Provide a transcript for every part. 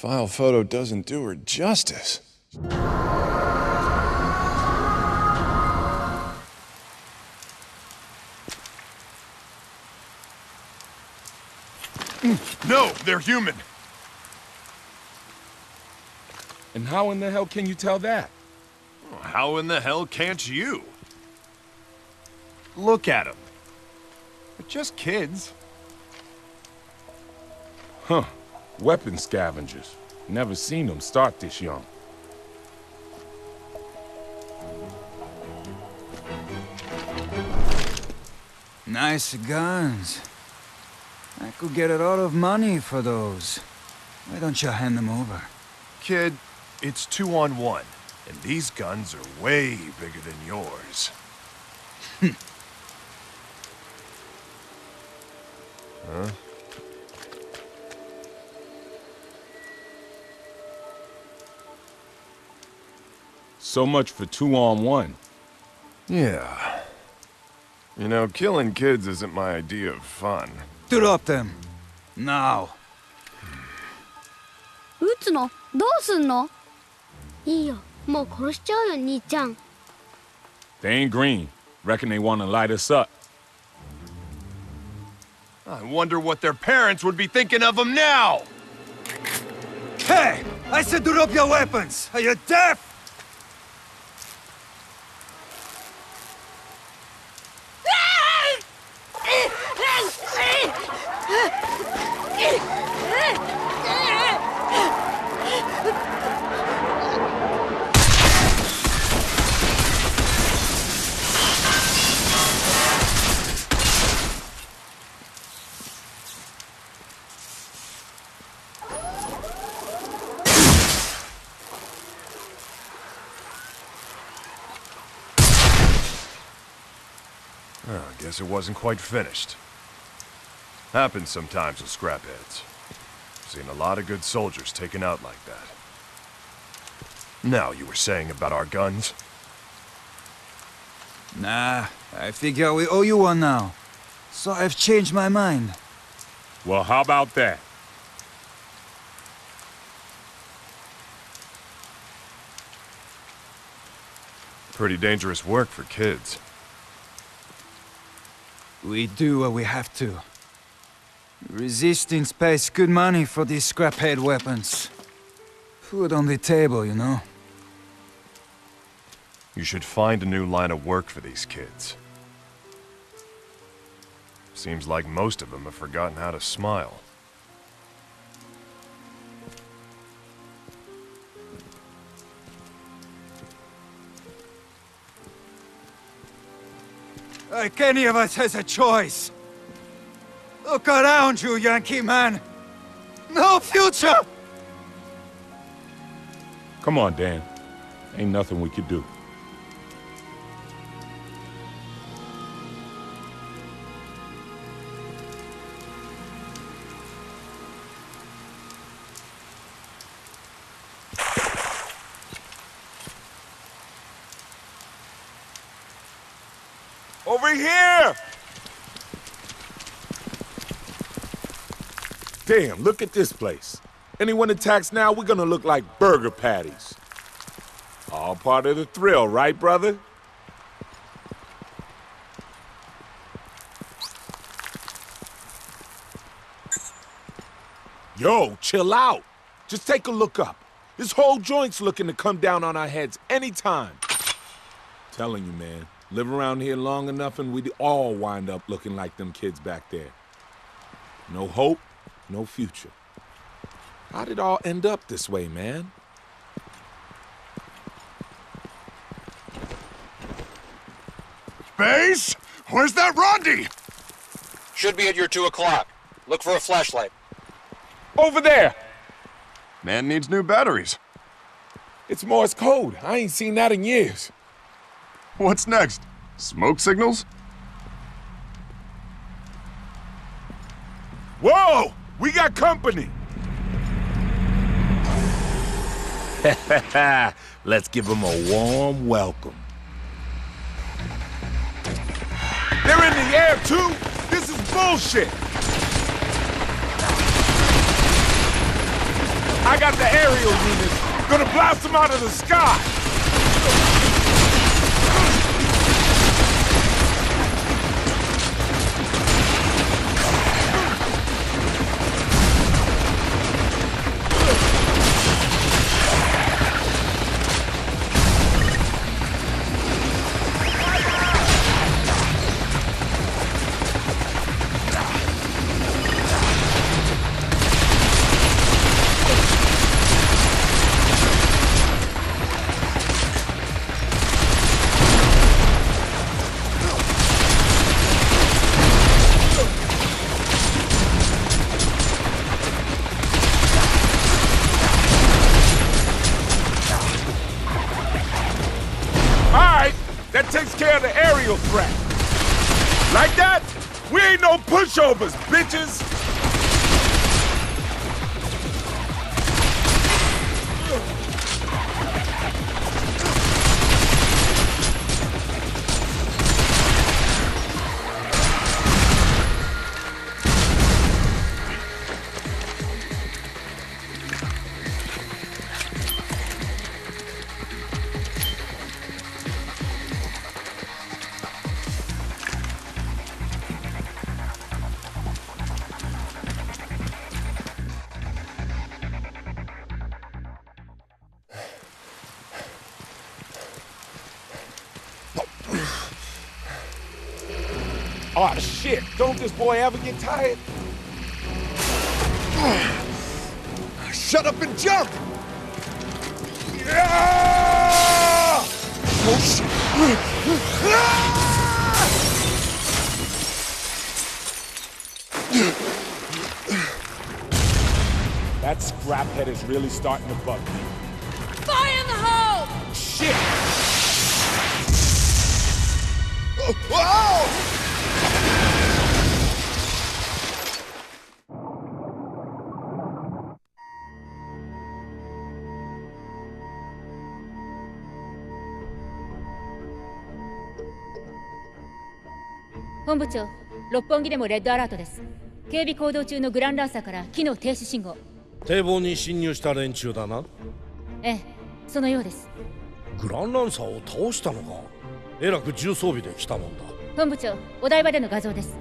file photo doesn't do her justice. No, they're human. And how in the hell can you tell that? How in the hell can't you? Look at them. They're just kids. Huh. Weapon scavengers. Never seen them start this young. Nice guns. I could get a lot of money for those. Why don't you hand them over? Kid, it's 2-on-1, and these guns are way bigger than yours. Huh? So much for 2-on-1. Yeah. You know, killing kids isn't my idea of fun. Drop them. Now. 撃つの？どうすんの？いいよ、もう殺しちゃうよ、兄ちゃん。 They ain't green. Reckon they want to light us up. I wonder what their parents would be thinking of them now! Hey! I said drop your weapons! Are you deaf? Oh, I guess it wasn't quite finished. Happens sometimes with scrapheads. Seen a lot of good soldiers taken out like that. Now, you were saying about our guns? Nah, I figure we owe you one now. So I've changed my mind. Well, how about that? Pretty dangerous work for kids. We do what we have to. Resistance pays good money for these scraphead weapons. Food on the table, you know? You should find a new line of work for these kids. Seems like most of them have forgotten how to smile. Like any of us has a choice. Look around you, Yankee man. No future! Come on, Dan. Ain't nothing we could do. Over here! Damn, look at this place. Anyone attacks now, we're gonna look like burger patties. All part of the thrill, right, brother? Yo, chill out. Just take a look up. This whole joint's looking to come down on our heads anytime. Telling you, man. Live around here long enough and we'd all wind up looking like them kids back there. No hope, no future. How'd it all end up this way, man? Base? Where's that Rondi? Should be at your 2 o'clock. Look for a flashlight. Over there! Man needs new batteries. It's Morse code. I ain't seen that in years. What's next? Smoke signals? Whoa! We got company! Let's give them a warm welcome. They're in the air, too? This is bullshit! I got the aerial units. Gonna blast them out of the sky. That takes care of the aerial threat. Like that, we ain't no pushovers, bitches! Oh shit, don't this boy ever get tired? Shut up and jump! Yeah! Oh shit! That scraphead is really starting to bug me. Fire in the hole! Shit! Whoa!本部長、六本木でもレッドアラートです。警備行動中のグランランサーから機能停止信号。堤防に侵入した連中だな。ええ、そのようです。グランランサーを倒したのか。えらく重装備で来たもんだ。本部長、お台場での画像です。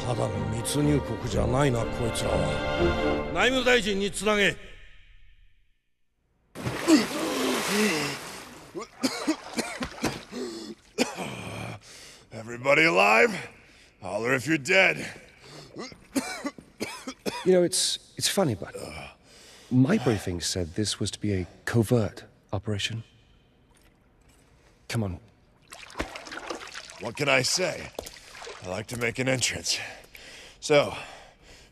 ただの密入国じゃないな、こいつらは。内務大臣につなげ。Everybody alive? Holler if you're dead. You know, it's funny, but my briefing said this was to be a covert operation. Come on. What can I say? I like to make an entrance. So,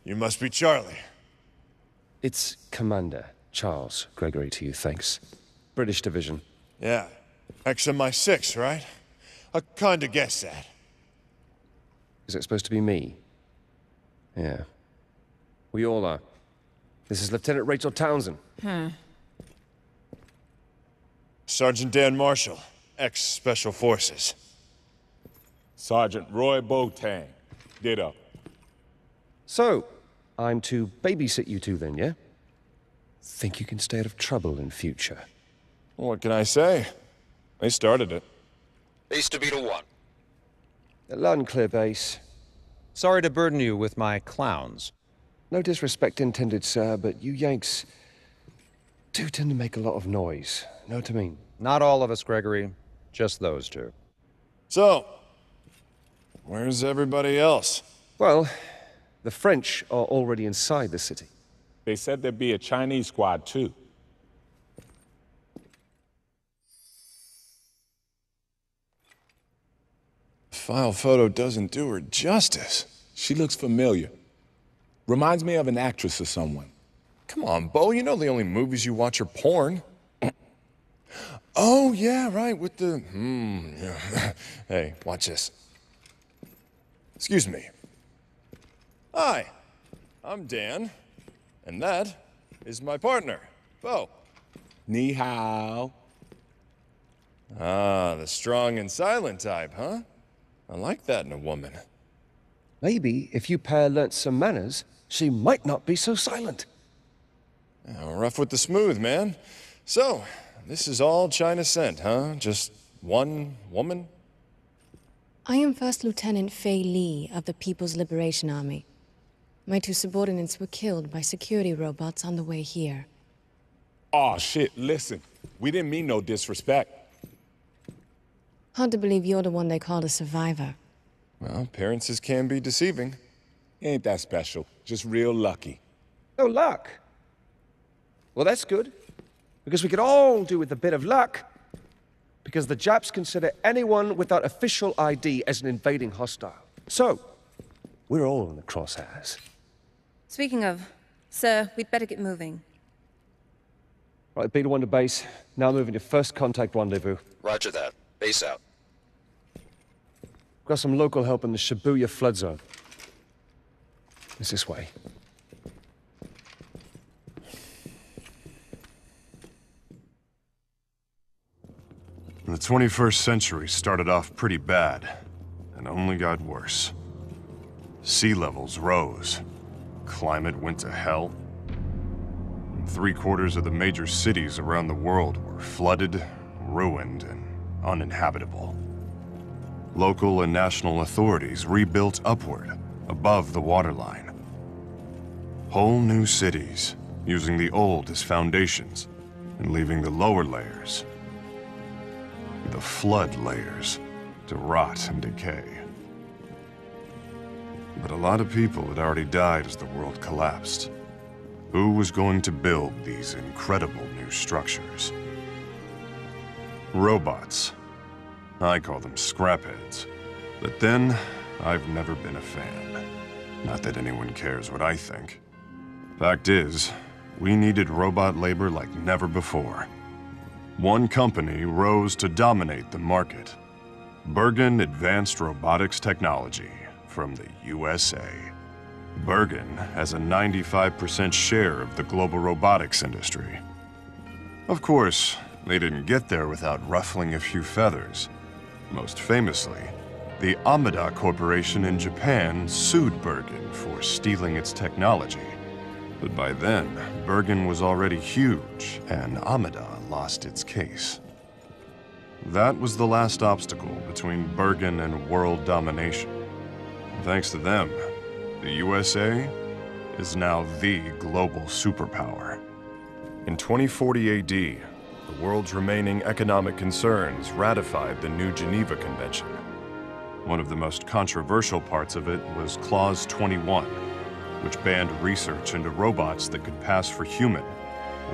you must be Charlie. It's Commander Charles Gregory to you, thanks. British Division. Yeah. XMI-6, right? I kinda guessed that. Is it supposed to be me? Yeah. We all are. This is Lieutenant Rachel Townsend. Sergeant Dan Marshall, ex-Special Forces. Sergeant Roy Boateng. Ditto. So, I'm to babysit you two then, yeah? Think you can stay out of trouble in future? What can I say? They started it. Base to Beta 1. Loud and clear, base. Sorry to burden you with my clowns. No disrespect intended, sir, but you Yanks do tend to make a lot of noise. Know what I mean? Not all of us, Gregory. Just those two. So, where's everybody else? Well, the French are already inside the city. They said there'd be a Chinese squad, too. File photo doesn't do her justice. She looks familiar. Reminds me of an actress or someone. Come on, Bo, you know the only movies you watch are porn. Oh, yeah, right, with the... yeah. Hey, watch this. Excuse me. Hi, I'm Dan, and that is my partner, Bo. Ni hao. Ah, the strong and silent type, huh? I like that in a woman. Maybe if you pair learnt some manners, she might not be so silent. Rough with the smooth, man. So, this is all China sent, huh? Just one woman? I am First Lieutenant Fei Li of the People's Liberation Army. My 2 subordinates were killed by security robots on the way here. Aw, shit, listen. We didn't mean no disrespect. Hard to believe you're the one they called a survivor. Well, appearances can be deceiving. Ain't that special. Just real lucky. No luck. Well, that's good. Because we could all do with a bit of luck. Because the Japs consider anyone without official ID as an invading hostile. So, we're all in the crosshairs. Speaking of, sir, we'd better get moving. Right, Beta 1 to base. Now moving to first contact rendezvous. Roger that. Base out. Got some local help in the Shibuya flood zone. It's this way. The 21st century started off pretty bad, and only got worse. Sea levels rose. Climate went to hell. And 3/4 of the major cities around the world were flooded, ruined, and uninhabitable. Local and national authorities rebuilt upward, above the waterline. Whole new cities, using the old as foundations, and leaving the lower layers, the flood layers, to rot and decay. But a lot of people had already died as the world collapsed. Who was going to build these incredible new structures? Robots. I call them scrapheads. But then, I've never been a fan. Not that anyone cares what I think. Fact is, we needed robot labor like never before. One company rose to dominate the market. Bergen Advanced Robotics Technology from the USA. Bergen has a 95% share of the global robotics industry. Of course, they didn't get there without ruffling a few feathers. Most famously, the Amada Corporation in Japan sued Bergen for stealing its technology. But by then, Bergen was already huge, and Amada lost its case. That was the last obstacle between Bergen and world domination. Thanks to them, the USA is now the global superpower. In 2040 AD, the world's remaining economic concerns ratified the New Geneva Convention. One of the most controversial parts of it was Clause 21, which banned research into robots that could pass for human,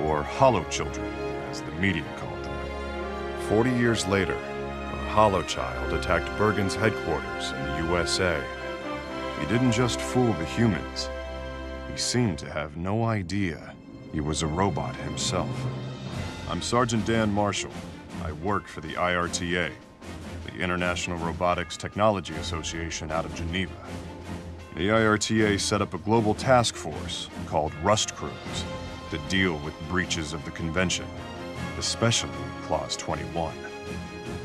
or holochildren, as the media called them. 40 years later, a holochild attacked Bergen's headquarters in the USA. He didn't just fool the humans. He seemed to have no idea he was a robot himself. I'm Sergeant Dan Marshall. I work for the IRTA, the International Robotics Technology Association out of Geneva. The IRTA set up a global task force called Rust Crews to deal with breaches of the convention, especially Clause 21.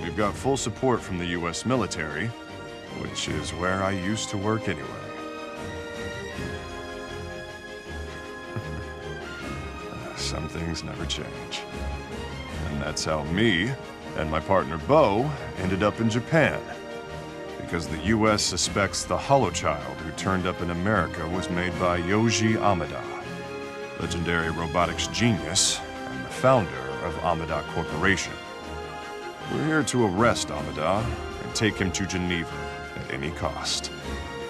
We've got full support from the US military, which is where I used to work anyway. Some things never change. And that's how me and my partner Bo ended up in Japan. Because the US suspects the holochild who turned up in America was made by Yoji Amada, legendary robotics genius and the founder of Amada Corporation. We're here to arrest Amada and take him to Geneva at any cost.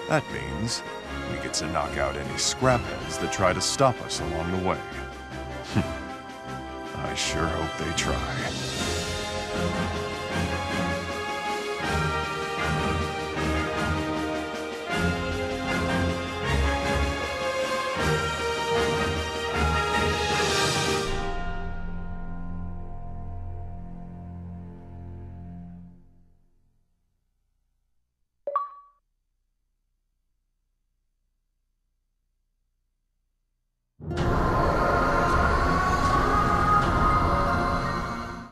That means we get to knock out any scrapheads that try to stop us along the way. I sure hope they try.